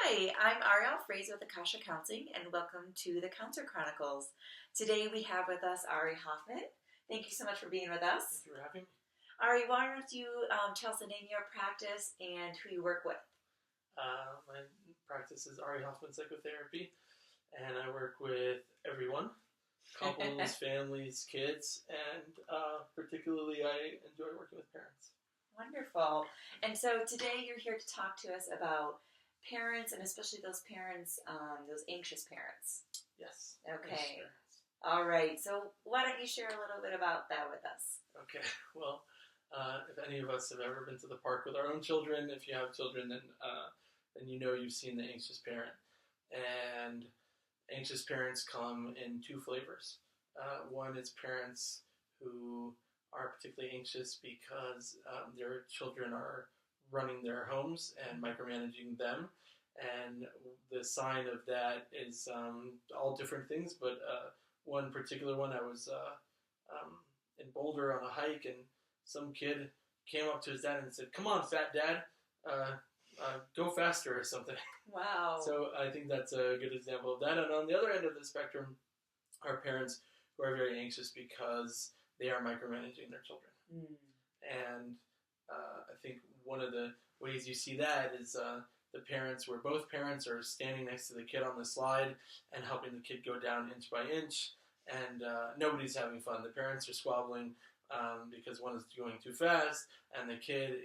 Hi, I'm Ariel Fraser with Akasha Counseling, and welcome to the Counselor Chronicles. Today we have with us Ari Hoffman. Thank you so much for being with us. Thank you for having me. Ari, why don't you tell us the name of your practice and who you work with? My practice is Ari Hoffman Psychotherapy, and I work with everyone, couples, families, kids, and particularly I enjoy working with parents. Wonderful. And so today you're here to talk to us about parents, and especially those parents, those anxious parents. Yes. Okay. Yes, All right. So why don't you share a little bit about that with us? okay. Well, if any of us have ever been to the park with our own children, if you have children, then you know you've seen the anxious parent. And anxious parents come in two flavors. One is parents who are particularly anxious because their children are running their homes and micromanaging them. And the sign of that is all different things, but one particular one, I was in Boulder on a hike, and some kid came up to his dad and said, "Come on, fat dad, go faster," or something. Wow. So I think that's a good example of that. And on the other end of the spectrum are parents who are very anxious because they are micromanaging their children. And I think one of the ways you see that is the parents, where both parents are standing next to the kid on the slide and helping the kid go down inch by inch, and nobody's having fun. The parents are squabbling because one is going too fast, and the kid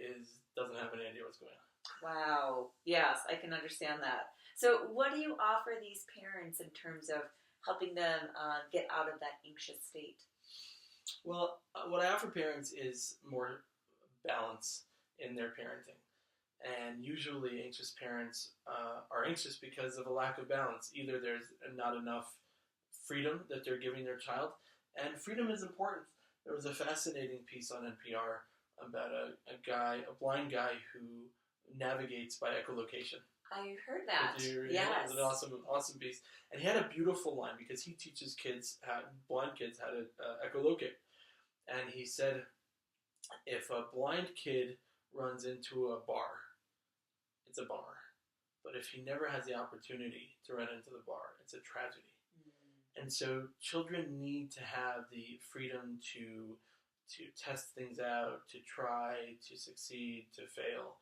doesn't have any idea what's going on. Wow. Yes, I can understand that. So what do you offer these parents in terms of helping them get out of that anxious state? Well, what I offer parents is more balance in their parenting. And usually anxious parents are anxious because of a lack of balance. Either there's not enough freedom that they're giving their child, and freedom is important. There was a fascinating piece on NPR about a blind guy who navigates by echolocation. I heard that. Did you read yes. It was an awesome piece. And he had a beautiful line because he teaches blind kids how to echolocate. And he said, if a blind kid runs into a bar, it's a bummer. But if he never has the opportunity to run into the bar, it's a tragedy. And so children need to have the freedom to test things out, to try, to succeed, to fail.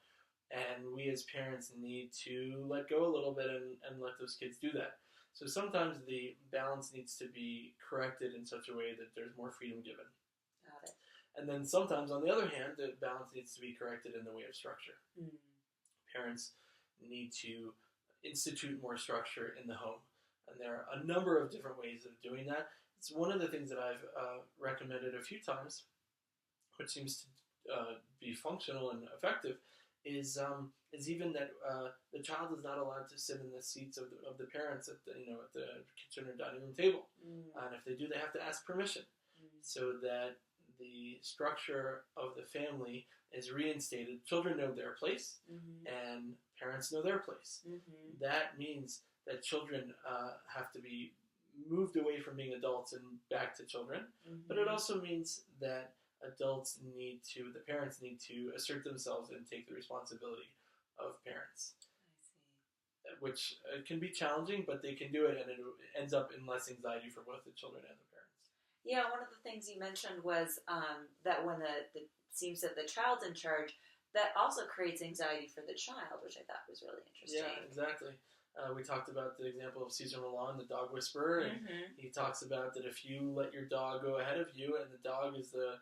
And we as parents need to let go a little bit and let those kids do that. So sometimes the balance needs to be corrected in such a way that there's more freedom given. Got it. And then sometimes, on the other hand, the balance needs to be corrected in the way of structure. Parents need to institute more structure in the home. And there are a number of different ways of doing that. It's one of the things that I've recommended a few times, which seems to be functional and effective, is even that the child is not allowed to sit in the seats of the parents at the kitchen or dining room table. And if they do, they have to ask permission, so that the structure of the family is reinstated. Children know their place, and parents know their place. That means that children have to be moved away from being adults and back to children. But it also means that the parents need to assert themselves and take the responsibility of parents. I see. Which can be challenging, but they can do it, and it ends up in less anxiety for both the children and the parents. Yeah, one of the things you mentioned was that when it seems that the child's in charge, that also creates anxiety for the child, which I thought was really interesting. Yeah, exactly. We talked about the example of Cesar Millan, the dog whisperer, and he talks about that if you let your dog go ahead of you, and the dog is the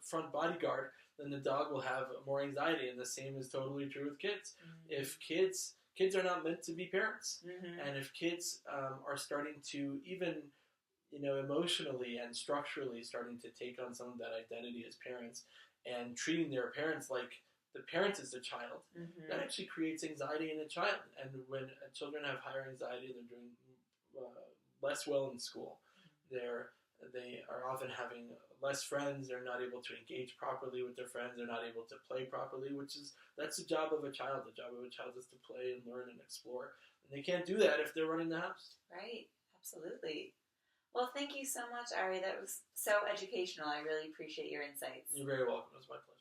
front bodyguard, then the dog will have more anxiety, and the same is totally true with kids. If kids are not meant to be parents, and if kids are starting to even emotionally and structurally starting to take on some of that identity as parents and treating their parents like the parent is the child, that actually creates anxiety in a child. And when children have higher anxiety, they're doing less well in school. They are often having less friends. They're not able to engage properly with their friends. They're not able to play properly, that's the job of a child. The job of a child is to play and learn and explore. And they can't do that if they're running the house. Right. Absolutely. Well, thank you so much, Ari. That was so educational. I really appreciate your insights. You're very welcome. It was my pleasure.